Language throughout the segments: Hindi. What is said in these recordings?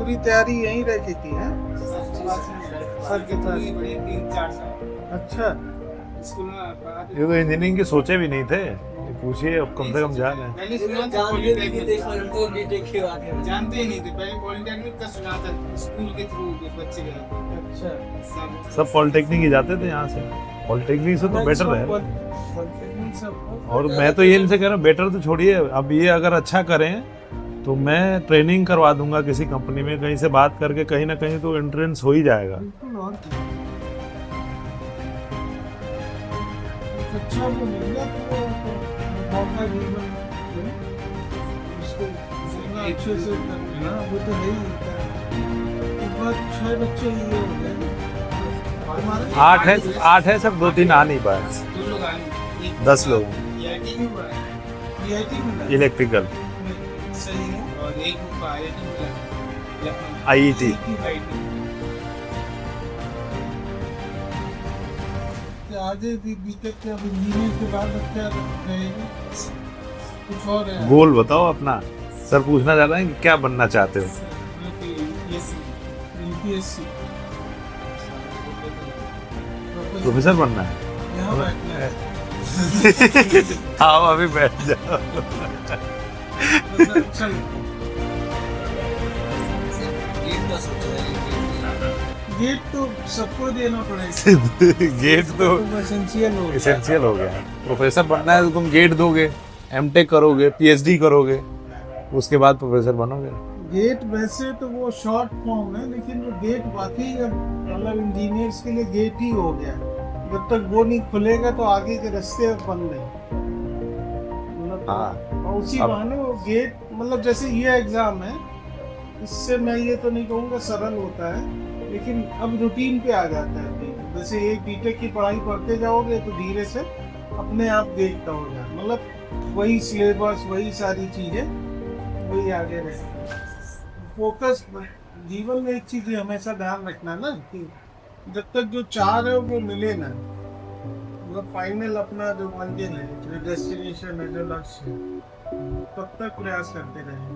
पूरी तैयारी यहीं रह के की है सर के साथ? 3-4 साल अच्छा, स्कूल में पढ़ाते ये तो इंजीनियरिंग के सोचे भी नहीं थे, ये पूछिए अब कम से कम जान है। पहले सुना था पॉलिटेक्निक, जानते ही नहीं थे। पहले पॉलिटेक्निक का सुना था, स्कूल के थ्रू बच्चे गए थे। अच्छा। सब पॉलिटेक्निक ही जाते थे यहाँ से, पॉलिटेक्निक से तो बेटर है। और मैं तो ये इनसे कह रहा हूँ बेटर तो छोड़िए, अब ये अगर अच्छा करें तो मैं ट्रेनिंग करवा दूंगा किसी कंपनी में, कहीं से बात करके कहीं ना कहीं तो एंट्रेंस हो ही जाएगा। बिल्कुल, और क्या। अच्छा वो मिल गया तो मौका भी उसको अच्छे से करना, वो तो है ही। एक बार 6 बच्चे ये हो गए, हमारे 8 है सब, 2-3 आ नहीं पाए, 2 लोग आए, 10 लोग EIT में हुआ है, IIT में इलेक्ट्रिकल सही है। और एक को IIT में लगा, IET। IIT। आगे भी बीटेक के अब इंजीनियर के बाद अब क्या रहेगा, कुछ और है? गोल बताओ अपना, सर पूछना चाहता है कि क्या बनना चाहते हो? यूपीएससी प्रोफेसर बनना है? यहाँ बैठना है। आओ अभी बैठ जाओ। चल गेट तो सबको देना पड़ेगा। गेट तो एसेंशियल हो गया। प्रोफेसर बनना है तो तुम गेट दोगे, एमटेक करोगे, पीएचडी करोगे, उसके बाद प्रोफेसर बनोगे। गेट वैसे तो वो शॉर्ट फॉर्म है, लेकिन वो गेट वाकई अब मतलब इंजीनियर्स के लिए गेट ही हो गया। जब तक वो नहीं खुलेगा तो आगे के रास्ते बंद नहीं। मतलब हाँ। और उसी बहाने वो गेट, मतलब जैसे ये एग्जाम है, इससे मैं ये तो नहीं कहूँगा सरल होता है, लेकिन अब रूटीन पे आ जाता है। जैसे एक बीटेक की पढ़ाई पढ़ते जाओगे तो धीरे से अपने आप देखता हो जाए, मतलब वही सिलेबस, वही सारी चीजें वही आगे रहे। फोकस जीवन में एक चीज हमेशा ध्यान रखना ना कि जब तक जो चाह रहे हो वो मिले ना, मतलब फाइनल अपना जो मंजिल है, जो डेस्टिनेशन है, जो लक्ष्य है, तब तक प्रयास करते रहें।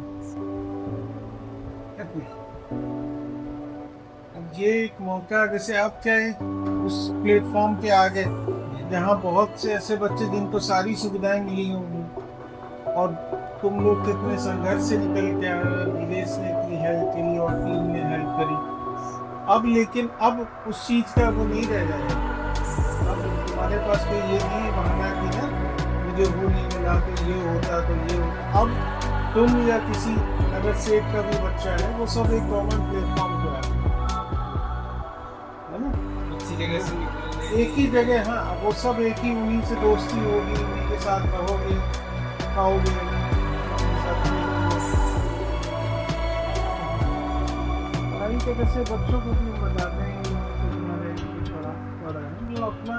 अब ये एक मौका, जैसे आप क्या है उस प्लेटफॉर्म पे आ गए जहाँ बहुत से ऐसे बच्चे जिनको सारी सुविधाएं मिली होंगी, और तुम लोग कितने संघर्ष से निकल के आए, विदेश ने इतनी हेल्प करी और टीम ने हेल्प करी। अब लेकिन अब उस चीज का वो नहीं रह जाएगा। अब तुम्हारे पास कोई ये नहीं बहाना कि ना मुझे वो नहीं मिला तो ये होता तो ये होता। अब तुम या किसी अगर सेठ का भी बच्चा है, वो सब एक कॉमन प्लेटफॉर्म पे आते है ना, अच्छी जगह से निकलने, एक ही जगह। हाँ, वो सब एक ही, उन्हीं से दोस्ती होगी, उन्हीं के साथ रहोगे, खाओगे, उनके साथ खेलोगे। पढ़ाई के जैसे बच्चों को भी बताते हैं जो अपना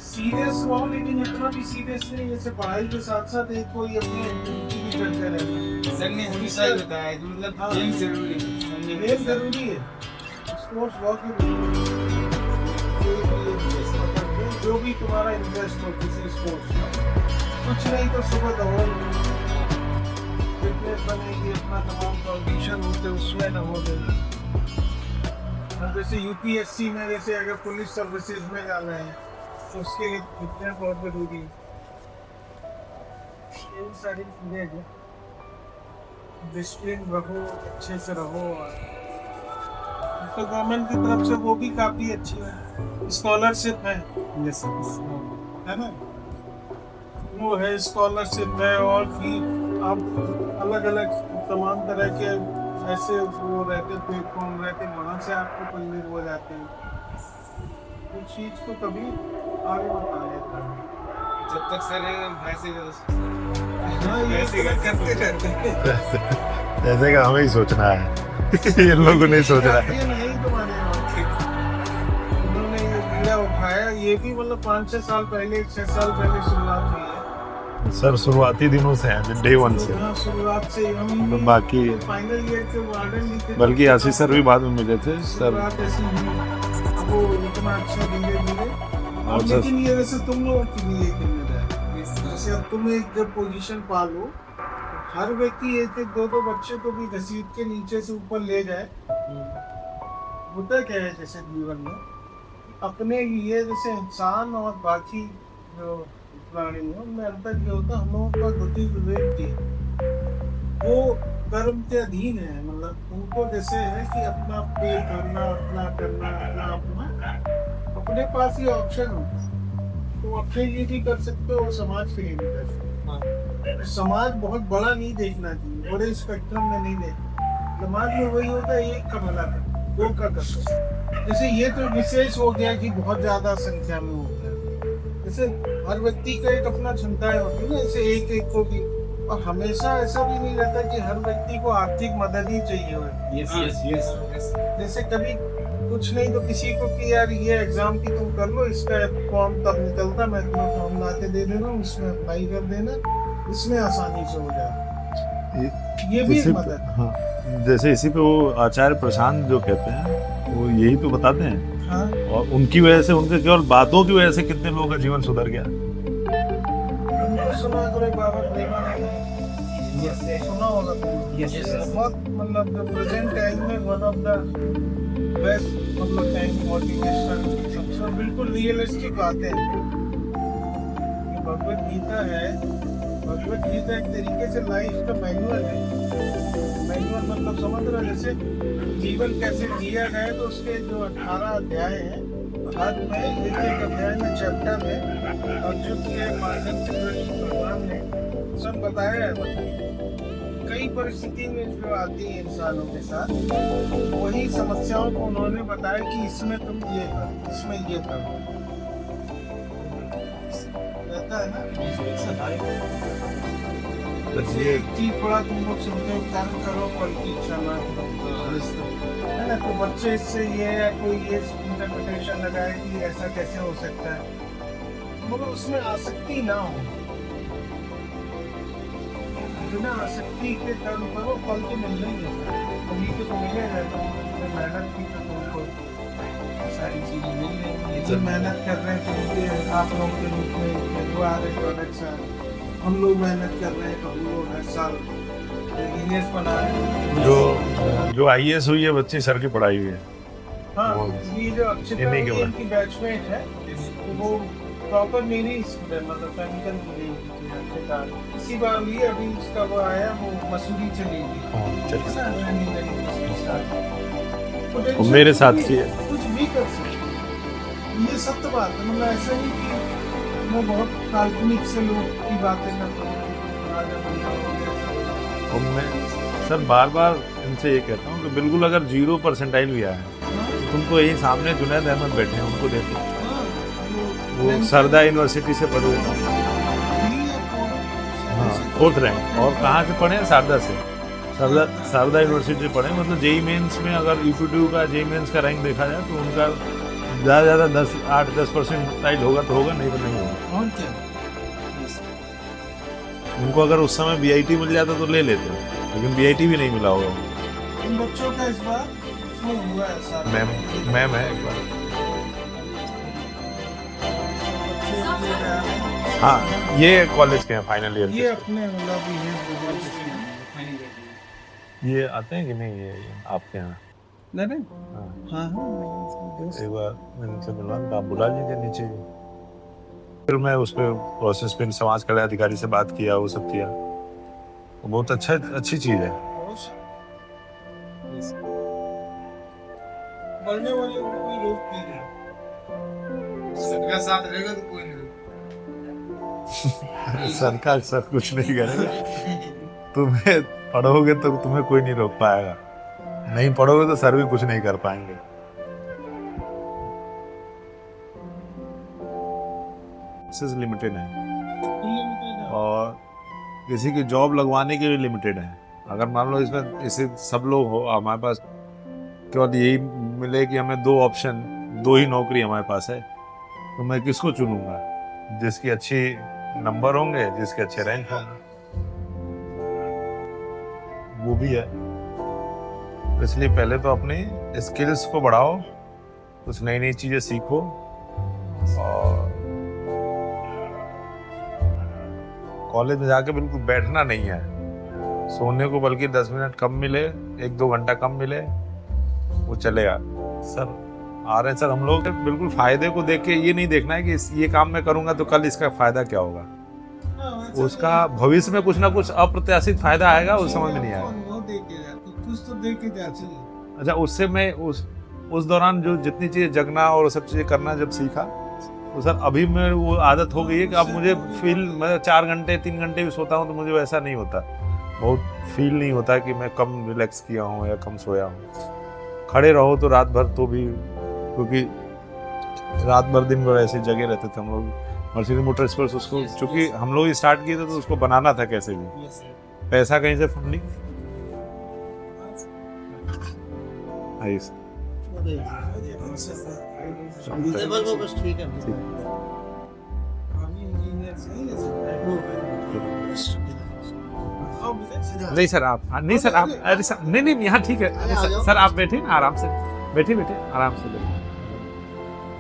सीरियस हो, लेकिन इतना भी सीरियस नहीं, जैसे पढ़ाई के साथ साथ एक कोई अपनी एक्टिविटी भी करते रहना। सर ने हमेशा ही बताया है कि मतलब हाँ। गेम जरूरी है, गेम जरूरी है, स्पोर्ट्स बहुत जरूरी है। जो भी तुम्हारा इंटरेस्ट हो किसी स्पोर्ट्स में, कुछ नहीं तो सुबह दौड़, फिटनेस बनेगी, अपना तमाम कंडीशन होते उसमें न हो गए। जैसे यूपीएससी में, जैसे अगर पुलिस सर्विसेज में जाना है तो उसके लिए फिटनेस बहुत जरूरी है। ये सारी चीजें हैं, डिसिप्लिन रहो, अच्छे से रहो। तो गवर्नमेंट की तरफ से वो भी काफी अच्छी है, स्कॉलरशिप है, है ना, वो है स्कॉलरशिप है, और भी आप अलग अलग तमाम तरह के ऐसे वो रहते प्लेटफॉर्म रहते, वहाँ से आपको पल्ले हो जाते हैं। उस चीज को कभी आगे बढ़ा लेता है। जब तक सर है वैसे हाँ, ये वैसे करते रहते हैं। जैसे कि हमें ही सोचना है, इन लोगों को नहीं सोचना है। ये नहीं तुम्हारे उन्होंने ये बीड़ा उठाया, ये भी मतलब 5-6 साल पहले, 6 साल पहले शुरुआत हुई है सर शुरुआती दिनों से है, डे 1 से। हाँ, शुरुआत से हम बाकी फाइनल ईयर के वार्डन नहीं थे, बल्कि आशीष सर भी बाद में मिले थे सर। शुरुआत ऐसी हुई, अब वो इतना अच्छा धीरे धीरे। और सर लेकिन ये वैसे तुम लोगों के लिए जिम्मेदार है, जैसे अब तुम एक जब पोजीशन पालो, हर व्यक्ति एक एक दो दो बच्चे को भी घसीट के नीचे से ऊपर ले जाए। होता क्या है जैसे जीवन में अपने ये जैसे इंसान और बाकी जो प्राणी है उनमें अंतर ये होता है, हम लोगों का बुद्धि विवेक की वो कर्म के अधीन है। मतलब उनको जैसे है कि अपना पेट भरना, अपना करना, अपना अपने पास ही ऑप्शन होता है, तो अपने लिए भी कर सकते हो, समाज के लिए भी कर सकते हो। समाज बहुत बड़ा नहीं देखना चाहिए, बड़े स्पेक्ट्रम में नहीं देखना। समाज में वही होता है एक का भला कर, दो का कर। जैसे ये तो विशेष हो गया कि बहुत ज्यादा संख्या में हो गया। जैसे हर व्यक्ति का एक अपना क्षमताएं होती है ना, जैसे एक एक को भी, और हमेशा ऐसा भी नहीं रहता कि हर व्यक्ति को आर्थिक मदद ही चाहिए होती। यस। जैसे कभी कुछ नहीं तो किसी को कि यार ये एग्जाम की तुम कर लो, इसका फॉर्म तब निकलता, मैं तुम्हें फॉर्म ला के दे दे रहा हूँ, इसमें अप्लाई कर देना, इसमें आसानी से हो जाए। ये भी एक मदद है। हाँ, जैसे इसी पे वो आचार्य प्रशांत जो कहते हैं वो यही तो बताते हैं। हाँ। और उनकी वजह से, उनके केवल बातों की वजह से कितने लोगों का जीवन सुधर गया। सुना करो बाबा प्रेमानंद, सुना होगा तुमने। बहुत मतलब प्रेजेंट टाइम में वन ऑफ द बेस्ट मतलब टाइम मोटिवेशन सबसे बिल्कुल रियलिस्टिक बातें हैं। भगवत गीता है, भगवत गीता एक तरीके से लाइफ का मैनुअल है। मैनुअल मतलब समझ रहे हो, जैसे जीवन कैसे जिया गया, तो उसके जो 18 अध्याय हैं, हर में एक एक अध्याय में चैप्टर में अर्जुन के माध्यम से कृष्ण भगवान ने सब बताया है। कई परिस्थिति में जो आती है इंसानों के साथ, वही समस्याओं को उन्होंने बताया कि इसमें तुम ये करो, इसमें ये करो, रहता है ना। एक चीज बड़ा तुम लोग सुनते हो, कर्म करो फल की इच्छा ना करो, है ना। तो बच्चे इससे ये या कोई ये इंटरप्रिटेशन लगाए कि ऐसा कैसे हो सकता है, मगर उसमें आसक्ति ना हो। बिना आसक्ति के कर्म करो, फल तो मिलना ही है, अभी तो मिलेगा। तो मेहनत की तो तुमको सारी चीजें मिल रही। जो मेहनत कर रहे हैं तो आप लोगों के रूप में जो आ रहे प्रोडक्ट्स आ रहे, हम लोग मेहनत कर रहे हैं, हम लोग हर साल इंजीनियर्स बना रहे हैं। जो IAS हुई है बच्ची, सर की पढ़ाई हुई है। हाँ, ये जो अक्षता की बैचमेट है, तो वो प्रॉपर मेरी स्टूडेंट, मतलब केमिकल की इसी बार हुई। अभी उसका वो आया, वो मसूरी चली गई। वो मेरे साथ की है। कुछ भी कर सकते, ये सत्य बात है। मतलब ऐसा नहीं कि मैं बहुत काल्पनिक से लोग की बातें करता हूँ। और मैं सर बार बार इनसे ये कहता हूँ कि बिल्कुल अगर 0 परसेंटाइल भी आया है, तुम तो यही सामने जुनैद अहमद बैठे हैं, उनको देखो, वो सरदा यूनिवर्सिटी से पढ़े हुए। हाँ, 4th रैंक। और कहाँ से पढ़े हैं? शारदा से। शारदा यूनिवर्सिटी से पढ़े। मतलब जेई मेंस में अगर UP2 का जेई मेंस का रैंक देखा जाए तो उनका ज़्यादा 8-10% होगा तो होगा, नहीं तो नहीं होगा। उनको अगर उस समय BIT मिल जाता तो ले लेते, लेकिन BIT भी नहीं मिला होगा। इन बच्चों का इस बार हुआ ऐसा। मैम है एक बार। हाँ, ये कॉलेज के हैं फाइनल ईयर। ये अपने मतलब ये आते हैं कि नहीं ये आपके यहाँ? नहीं। हाँ, एक बार इनसे मिलवा, आप बुला लीजिए नीचे। फिर मैं उस पर प्रोसेस पे समाज कल्याण अधिकारी से बात किया, वो सब किया। वो बहुत अच्छी चीज़ है। बढ़ने वाले को कोई रोक नहीं है, सबका साथ रहेगा तो कोई नहीं। सरकार सब कुछ नहीं करेगा। तुम्हें पढ़ोगे तो तुम्हें कोई नहीं रोक पाएगा, नहीं पढ़ोगे तो सर भी कुछ नहीं कर पाएंगे। लिमिटेड है और किसी की जॉब लगवाने के लिए लिमिटेड है। अगर मान लो इसमें ऐसे सब लोग हो, हमारे पास केवल यही मिले कि हमें 2 ऑप्शन, 2 ही नौकरी हमारे पास है, तो मैं किसको चुनूंगा? जिसकी अच्छी नंबर होंगे, जिसके अच्छे रैंक होंगे, वो भी है। इसलिए पहले तो अपनी स्किल्स को बढ़ाओ, कुछ नई नई चीजें सीखो, और कॉलेज में जाके बिल्कुल बैठना नहीं है, सोने को बल्कि 10 मिनट कम मिले, 1-2 घंटा कम मिले, वो चलेगा। सर आ रहे हैं सर हम लोग बिल्कुल फायदे को देख के ये नहीं देखना है कि ये काम मैं करूंगा तो कल इसका फायदा क्या होगा। उसका भविष्य में कुछ ना कुछ अप्रत्याशित फायदा आएगा, उस समझ में नहीं आएगा। वो दे के जाती, कुछ तो दे के जाती है। अच्छा, उससे मैं उस दौरान जो जितनी चीजें जगना और सब चीजें करना जब सीखा तो सर अभी मैं वो आदत हो गई है कि अब मुझे मैं 4 घंटे 3 घंटे भी सोता हूँ तो मुझे वैसा नहीं होता, बहुत फील नहीं होता कि मैं कम रिलैक्स किया हूँ या कम सोया हूँ। खड़े रहो तो रात भर तो भी, क्योंकि रात भर दिन भर ऐसे जगे रहते थे हम लोग। मर्सिडीज मोटर एक्सप्रेस उसको चूंकि हम लोग स्टार्ट किए थे तो उसको बनाना था कैसे भी, पैसा कहीं से फंडिंग आई बस ठीक है। नहीं सर आप नहीं सर आप अरे सर नहीं यहाँ ठीक है। अरे सर आप बैठे ना आराम से, बैठे आराम से बैठे।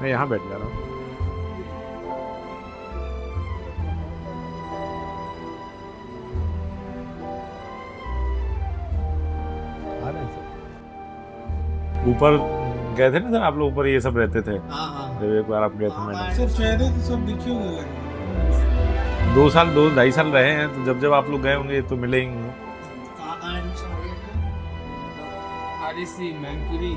मैं यहाँ बैठ जा रहा हूँ। ऊपर गए थे ना सर आप लोग, ऊपर ये सब रहते थे जब एक बार आप गए थे। मैंने सर चेहरे तो सब दिखे होने लगे। 2-2.5 साल रहे हैं तो जब आप लोग गए होंगे तो मिले ही होंगे। आरईसी मैंकुरी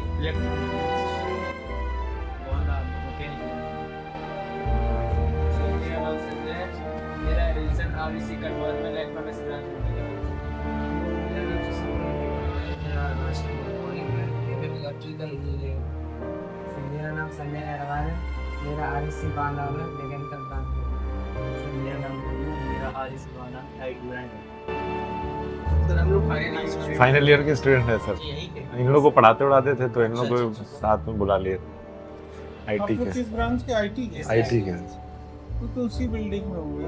मेरा रीजन आरईसी कन्वर्ट में इलेक्ट्रॉनिक्स ब्रांच में मेरा नाम संजय अग्रवाल है। मेरा आरईसी बांधा में मैकेनिकल ब्रांच है। मेरा नाम मेरा आरईसी बांधा हाइट ब्रांच है। सर हम लोग फाइनल ईयर के स्टूडेंट है सर। इन लोगों को पढ़ाते थे तो इन लोगों को साथ में बुला लिए। आईटी के किस ब्रांच के? आईटी के। आईटी के तो उसी बिल्डिंग में होंगे।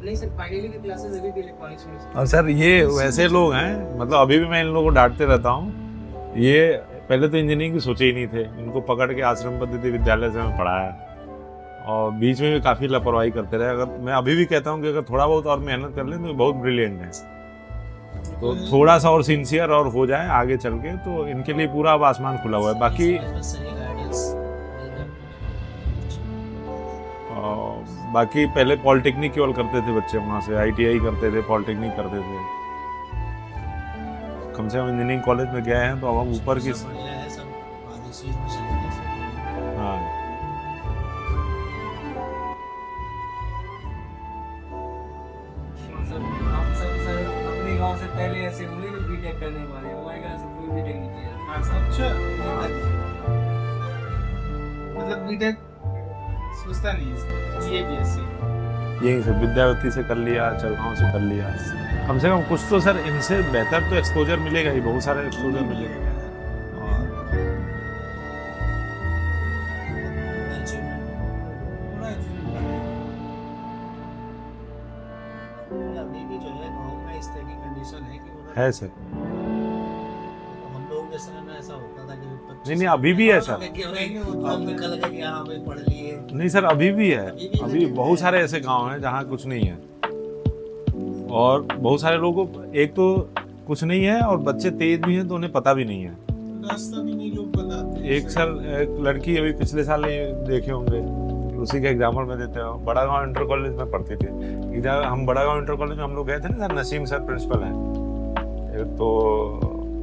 नहीं सर, फाइनली की क्लासेस अभी भी इलेक्ट्रॉनिक्स में। और सर ये वैसे लोग हैं, मतलब अभी भी मैं इन लोगों को डांटते रहता हूँ। ये पहले तो इंजीनियरिंग की सोचे ही नहीं थे, इनको पकड़ के आश्रम पद्धति विद्यालय से मैं पढ़ाया और बीच में भी काफ़ी लापरवाही करते रहे। अगर मैं अभी भी कहता हूँ कि अगर थोड़ा बहुत और मेहनत कर लें तो बहुत ब्रिलियंट है, तो थोड़ा सा और सिंसियर और हो जाए आगे चल के तो इनके लिए पूरा अब आसमान खुला हुआ है। बाकी बाकी पहले पॉलिटेक्निक केवल करते थे बच्चे, वहाँ से आईटीआई करते थे, पॉलिटेक्निक करते थे। कम से कम इंजीनियरिंग कॉलेज में गए हैं तो अब हम ऊपर की हाँ अपने गांव से पहले ऐसे होंगे जो बीटेक करने वाले, हमारे गांव से कोई बीटेक नहीं किया। अच्छा, मतलब बीटेक सोचता नहीं है, ये बीएससी यही से विद्यावती से कर लिया, चरगांव से कर लिया। कम से कम कुछ तो सर इनसे बेहतर तो एक्सपोजर मिलेगा ही, बहुत सारे एक्सपोजर मिलेगा। अभी भी जो है गाँव में इस तरह की कंडीशन है कि है सर। हम लोग के समय में ऐसा होता था कि नहीं अभी भी है सर। हम निकल गए कि हाँ भाई पढ़ लिए। नहीं सर अभी भी है, अभी बहुत सारे ऐसे गांव हैं जहाँ कुछ नहीं है और बहुत सारे लोगों को एक तो कुछ नहीं है और बच्चे तेज भी हैं तो उन्हें पता भी नहीं है, रास्ता भी नहीं लोग बताते। एक सर एक लड़की अभी पिछले साल ही देखे होंगे, उसी का एग्जाम्पल मैं देते हूँ। बड़ा गांव इंटर कॉलेज में पढ़ते थे, इधर हम बड़ा गांव इंटर कॉलेज में हम लोग गए थे ना सर, नसीम सर प्रिंसिपल हैं, तो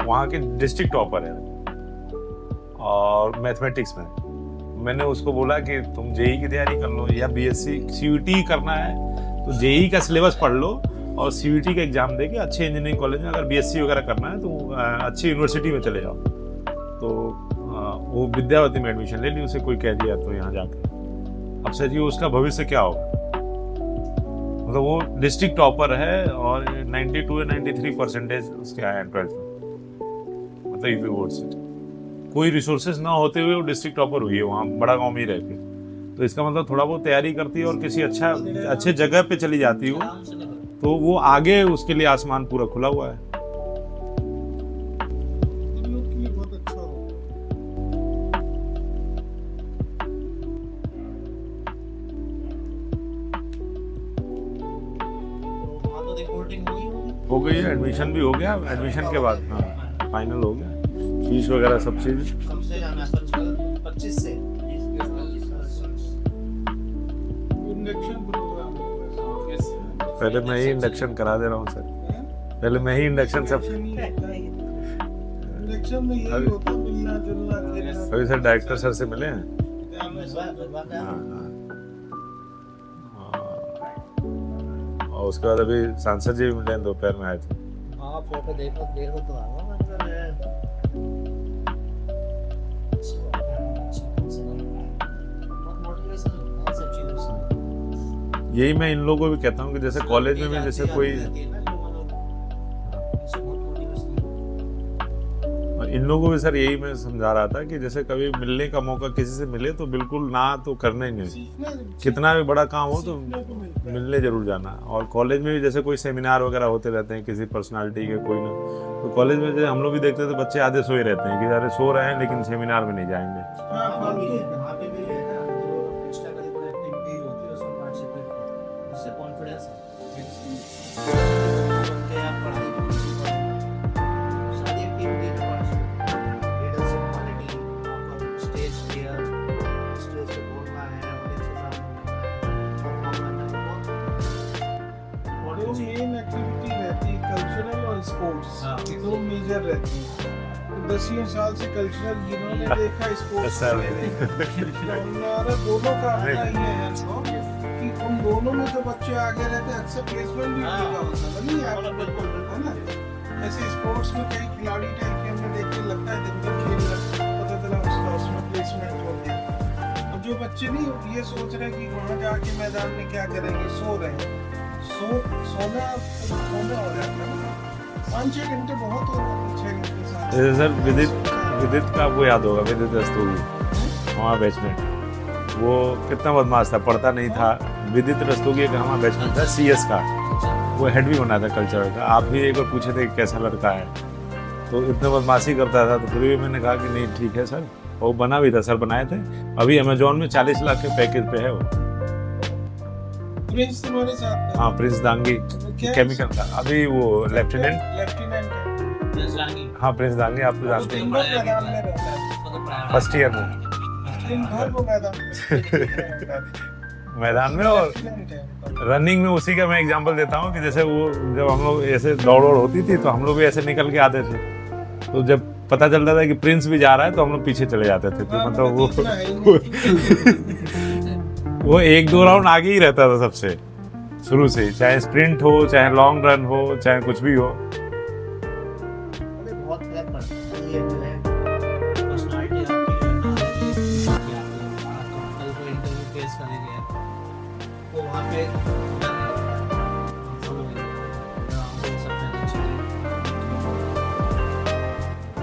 वहाँ के डिस्ट्रिक्ट टॉपर है और मैथमेटिक्स में। मैंने उसको बोला कि तुम जेई की तैयारी कर लो या बीएससी सीयूटी करना है तो जेई का सिलेबस पढ़ लो और सीयूटी का एग्जाम दे के अच्छे इंजीनियरिंग कॉलेज में अगर बीएससी वगैरह करना है तो अच्छी यूनिवर्सिटी में चले जाओ। तो वो विद्यावती में एडमिशन ले ली, उसे कोई कह दिया तो यहाँ जाके अब सर जी उसका भविष्य क्या होगा। मतलब वो डिस्ट्रिक्ट टॉपर है और 92 या 93% उसके आए हैं 12th में, मतलब यूपी बोर्ड से। कोई रिसोर्सेज ना होते हुए वो डिस्ट्रिक्ट टॉपर हुई है वहाँ बड़ा गांव में ही रह के। तो इसका मतलब थोड़ा बहुत तैयारी करती है और किसी अच्छे जगह पे चली जाती हो तो वो आगे उसके लिए आसमान पूरा खुला हुआ है। इन लोग के लिए बहुत अच्छा होगा। वहाँ तो रिपोर्टिंग हुई होगी। हो गई है, एडमिशन भी हो गया, एडमिशन के बाद हाँ फाइनल हो गया, फीस वगैरह सब चीज़। कब से जाना है? 25 से इंडक्शन प्रोग्राम पहले मैं ही इंडक्शन करा दे रहा हूँ सर, पहले मैं ही इंडक्शन सब। इंडक्शन में यही होता है, मिलना जुलना खेलना। अभी सर डायरेक्टर सर से मिले हैं। हाँ, हाँ। और उसके बाद अभी सांसद जी भी मिले हैं, दोपहर में आए थे। हाँ फोटो देखो तो आवा मंजर है। मोटिवेशन सब चीजों से यही मैं इन लोगों को भी कहता हूँ कि जैसे कॉलेज में भी जैसे कोई, इन लोगों को भी सर यही मैं समझा रहा था कि जैसे कभी मिलने का मौका किसी से मिले तो बिल्कुल ना तो करना ही नहीं, कितना भी बड़ा काम हो तो मिलने जरूर जाना। और कॉलेज में भी जैसे कोई सेमिनार वगैरह होते रहते हैं किसी पर्सनालिटी के कोई ना, तो कॉलेज में जैसे हम लोग भी देखते थे बच्चे आधे सोए रहते हैं कि अरे सो रहे हैं लेकिन सेमिनार में नहीं जाएंगे। मेन एक्टिविटी रहती है कल्चरल और स्पोर्ट्स, दो मेजर रहती है। 10 साल से कल्चरल जिन्होंने देखा स्पोर्ट्स हमारा दोनों का अपना ही है कि उन दोनों में जो बच्चे आगे रहते हैं अक्सर प्लेसमेंट भी उनका होता है नहीं आगे, बिल्कुल है ना। ऐसे स्पोर्ट्स में कई खिलाड़ी टाइप के हमने देखे, लगता है दिन भर खेल रहा पता चला उसका उसमें प्लेसमेंट हो गया। और जो बच्चे नहीं ये सोच रहे कि वहाँ जाके मैदान में क्या करेंगे, सो रहे हैं, सोना हो जाता है ना। 5-6 घंटे बहुत हो जाते, 6 घंटे साथ। जैसे सर विदित का आपको याद होगा, विदित रस्तोगी हमारा बैचमेट, वो कितना बदमाश था, पढ़ता नहीं था। विदित रस्तोगी का हमारा बैचमेट था CS का, वो हेड भी बना था कल्चरल का। आप भी एक बार पूछे थे कि कैसा लड़का है, तो इतना बदमाशी करता था, तो फिर भी मैंने कहा कि नहीं ठीक है सर। वो बना भी था, सर बनाए थे। अभी अमेजोन में 40 लाख के पैकेज पे है वो। प्रिंस तुम्हारे साथ था? हाँ प्रिंस दांगी केमिकल का, अभी वो लेफ्टिनेंट है। हाँ प्रिंस दांगी आप तो जानते हैं, फर्स्ट ईयर में मैदान में। और रनिंग में उसी का मैं एग्जांपल देता हूँ कि जैसे वो जब हम लोग ऐसे दौड़ होती थी तो हम लोग भी ऐसे निकल के आते थे, तो जब पता चलता था कि प्रिंस भी जा रहा है तो हम लोग पीछे चले जाते थे। तो मतलब वो 1-2 राउंड आगे ही रहता था सबसे शुरू से ही, चाहे स्प्रिंट हो, चाहे लॉन्ग रन हो, चाहे कुछ भी हो। बहुत प्यार करता है ये जो है पर्सनालिटी आपकी जो है ना, कल को इंटरव्यू फेस करेंगे तो वहाँ पे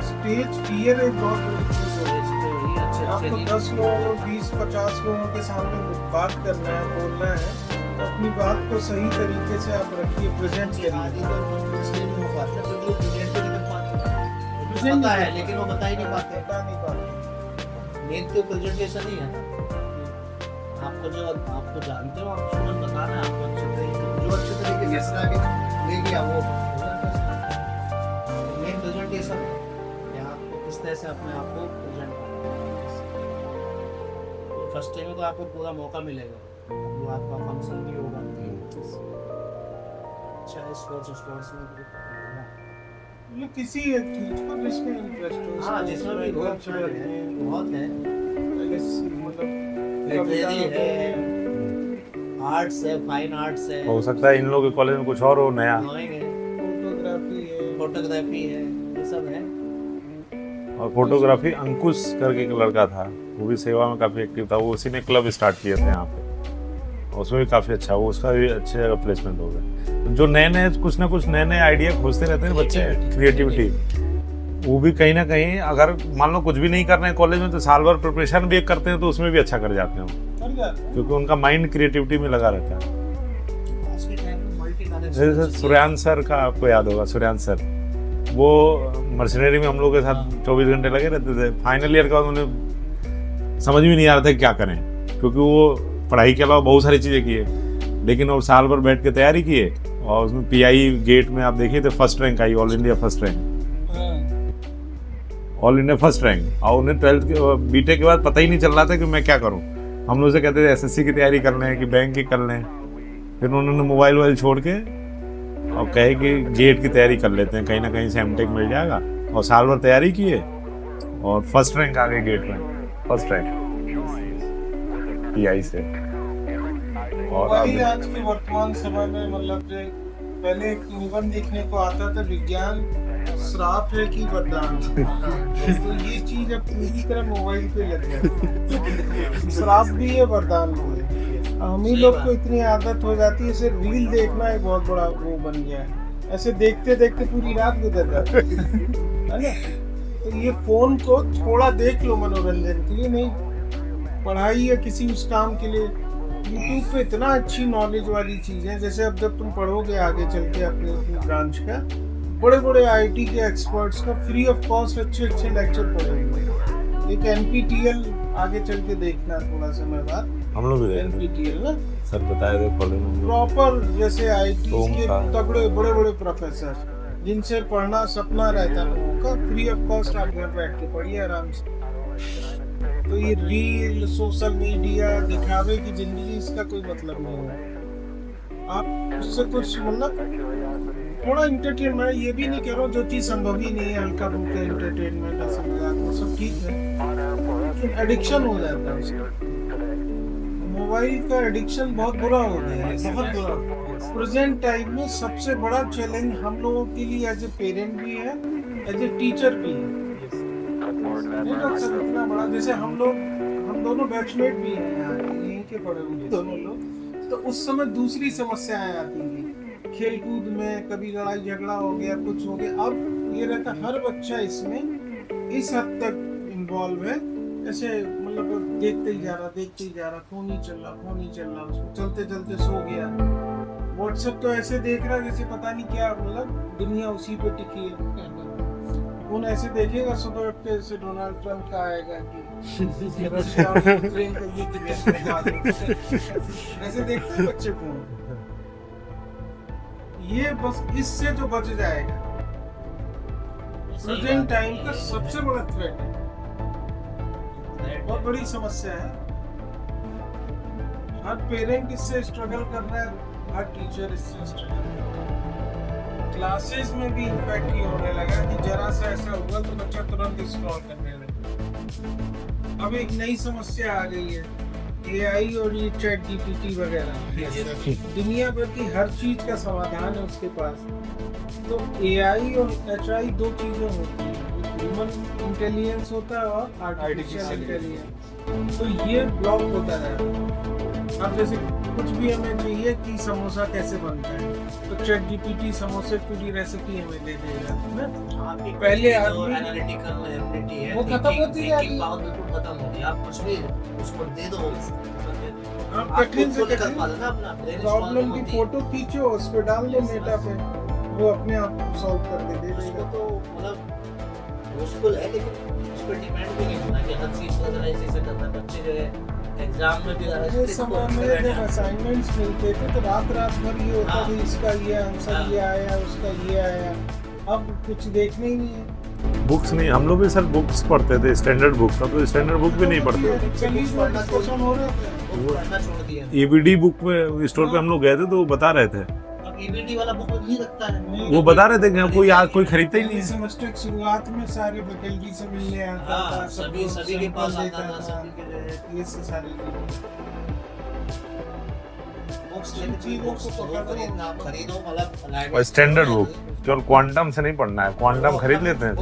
स्टेज फियर एक बहुत बड़ी चीज है। आपको 10 लोगों 20-50 लोगों के सामने बात करना है, बोलना है, तो अपनी बात को सही तरीके से आप रखिए, प्रेजेंट करिए। पता है लेकिन वो बता ही नहीं पाते। बता नहीं पाते। मेन तो प्रेजेंटेशन ही है ना। आपको जानते हो, आप स्टूडेंट बताना है आपको अच्छे तरीके, जो अच्छे तरीके से सलाह के ले गया वो मेन प्रेजेंटेशन है कि आपको किस तरह से अपने आप को प्रेजेंट करना है। तो फर्स्ट टाइम में तो आपको पूरा मौका मिलेगा, जो आपका फंक्शन भी होगा। अच्छा स्पोर्ट्स में ये किसी एक चीज को जिसमें इंटरेस्ट हो, हाँ जिसमें भी बहुत है, लाइब्रेरी है, आर्ट्स है, फाइन आर्ट्स है, हो सकता है इन लोगों के कॉलेज में कुछ और हो नया, फोटोग्राफी है, ये सब है। और फोटोग्राफी अंकुश करके एक लड़का था, वो भी सेवा में काफ़ी एक्टिव था, वो उसी ने क्लब स्टार्ट किए थे यहाँ पे, उसमें भी काफ़ी अच्छा, वो उसका भी अच्छे जगह प्लेसमेंट हो गया। जो नए कुछ ना कुछ नए आइडिया खोजते रहते हैं बच्चे, क्रिएटिविटी, वो भी कहीं ना कहीं अगर मान लो कुछ भी नहीं कर रहे हैं कॉलेज में तो साल भर प्रिपरेशन भी करते हैं तो उसमें भी अच्छा कर जाते हैं, क्योंकि उनका माइंड क्रिएटिविटी में लगा रहता है। जैसे सुरैन सर का आपको याद होगा, सुरैन सर वो मर्सनरी में हम लोग के साथ 24 घंटे लगे रहते थे। फाइनल ईयर का उन्होंने समझ भी नहीं आ रहा था क्या करें, क्योंकि वो पढ़ाई के अलावा बहुत सारी चीज़ें किए, लेकिन वो साल भर बैठ के तैयारी किए और उसमें पीआई गेट में आप देखिए तो फर्स्ट रैंक आई, all India first rank, all India first rank. और उन्हें 12th के बीटेक के बाद पता ही नहीं चल रहा था कि मैं क्या करूं। हम लोग से कहते थे एसएससी की तैयारी कर लें कि बैंक की कर लें। फिर उन्होंने मोबाइल वोबाइल छोड़ के और कहे कि गेट की तैयारी कर लेते हैं, कहीं ना कहीं से एमटेक मिल जाएगा। और साल भर तैयारी किए और फर्स्ट रैंक आ गई गेट में, फर्स्ट रैंक पीआई से। और मोबाइल आज के वर्तमान समय में मतलब जो पहले एक निबंध देखने को आता था, विज्ञान श्राप है कि वरदान। तो ये चीज अब पूरी तरह मोबाइल पे लग गया, श्राप भी है वरदान भी है। हम ही लोग को इतनी आदत हो जाती है, सिर्फ रील देखना एक बहुत बड़ा वो बन गया है। ऐसे देखते देखते पूरी रात गुजर जाती है ना। तो ये फोन को थोड़ा देख लो मनोरंजन के लिए, नहीं पढ़ाई या किसी उस काम के लिए। यूट्यूब पे इतना अच्छी नॉलेज वाली चीज है, जैसे अब जब तुम पढ़ोगे आगे चल के अपने ब्रांच का, बड़े बड़े आईटी के एक्सपर्ट्स का फ्री ऑफ कॉस्ट अच्छे अच्छे लेक्चर पढ़ेंगे। एक एनपीटीएल आगे चल के देखना थोड़ा समय बाद, हम लोग भी एनपीटीएल ना सर बताए थे कॉलेज में प्रॉपर, जैसे आईटी के तगड़े बड़े बड़े प्रोफेसर जिनसे पढ़ना सपना रहता है लोगों का, फ्री ऑफ कॉस्ट आप घर बैठ के पढ़िए आराम से। तो ये रील सोशल मीडिया दिखावे की जिंदगी, इसका कोई मतलब नहीं है। आप उससे कुछ मतलब थोड़ा एंटरटेनमेंट, ये भी नहीं कह रहा जो चीज संभव ही नहीं है, हल्का फुल्का एंटरटेनमेंट ऐसा मजाक वो सब ठीक है, लेकिन एडिक्शन हो जाता है उसका। मोबाइल का एडिक्शन बहुत बुरा हो गया है, बहुत बुरा। प्रेजेंट टाइम में सबसे बड़ा चैलेंज हम लोगों के लिए एज ए पेरेंट भी है, एज ए टीचर भी है। नहीं डॉक्टर साहब, इतना बड़ा, जैसे हम दोनों बैचमेट भी हैं यहाँ यहीं के पढ़े हुए दोनों लोग, तो उस समय दूसरी समस्याएं आती थी खेल कूद में, कभी लड़ाई झगड़ा हो गया, कुछ हो गया। अब ये रहता हर बच्चा इसमें इस हद तक इन्वॉल्व है, ऐसे मतलब देखते ही जा रहा, फोन ही चल रहा, उसको चलते चलते सो गया। व्हाट्सएप तो ऐसे देख रहा जैसे पता नहीं क्या, मतलब दुनिया उसी पे टिकी है। फोन ऐसे देखेगा सुबह उठ के, जैसे डोनाल्ड ट्रम्प का आएगा कि रशिया और यूक्रेन का युद्ध कैसे ऐसे देखते हैं बच्चे फोन। ये बस इससे जो बच जाएगा, प्रेजेंट टाइम का सबसे बड़ा थ्रेट है, बहुत बड़ी समस्या है। हर पेरेंट इससे स्ट्रगल कर रहा है, हर टीचर इससे स्ट्रगल कर रहा है। क्लासेस में भी इम्पैक्ट ये होने लगा कि जरा सा ऐसा हुआ तो बच्चा तुरंत स्क्रॉल करने लगा। अब एक नई समस्या आ गई है, एआई और ये चैट जीपीटी वगैरह, दुनिया भर की हर चीज का समाधान है उसके पास। तो एआई और एचआई दो चीजें होती हैं, ह्यूमन इंटेलिजेंस होता है और आर्टिफिशियल इंटेलिजेंस। तो ये ब्लॉक होता है। अब जैसे कुछ भी हमें चाहिए कि समोसा कैसे बनता है, तो चैट जीपीटी समोसे पूरी रेसिपी हमें दे देगा ना। पहले आदमी एनालिटिकल एबिलिटी है, वो खत्म होती जाएगी, खत्म हो गया। आप कुछ भी उसको दे दो, आप कठिन से कठिन प्रॉब्लम की फोटो खींचो, उस पे डाल दो मेटा पे, वो अपने आप सॉल्व करके दे देगा। तो मतलब यूजफुल है, लेकिन उस पर डिपेंड भी नहीं होना कि हर चीज को ऐसे करना। बच्चे जो है एग्जाम में भी समय में जब असाइनमेंट्स मिलते थे तो रात भर ये होता था, इसका ये आंसर ये आया, उसका ये आया। अब कुछ देखने ही नहीं है। बुक्स नहीं, हम लोग भी सर बुक्स पढ़ते थे, स्टैंडर्ड बुक का, तो स्टैंडर्ड बुक भी नहीं पढ़ते। एबीडी बुक में स्टोर पे हम लोग गए थे तो वो बता रहे थे, एबीडी वाला बुक नहीं रखता है, वो बता रहे थे कि कोई खरीदता ही नहीं है। सेमेस्टर की शुरुआत में सारे फैकल्टी से मिलने आता था, सभी के पास आता था, सभी के ये से सारे बुक्स खरीदो, मतलब और स्टैंडर्ड बुक जो क्वांटम से नहीं पढ़ना है, क्वांटम खरीद लेते हैं।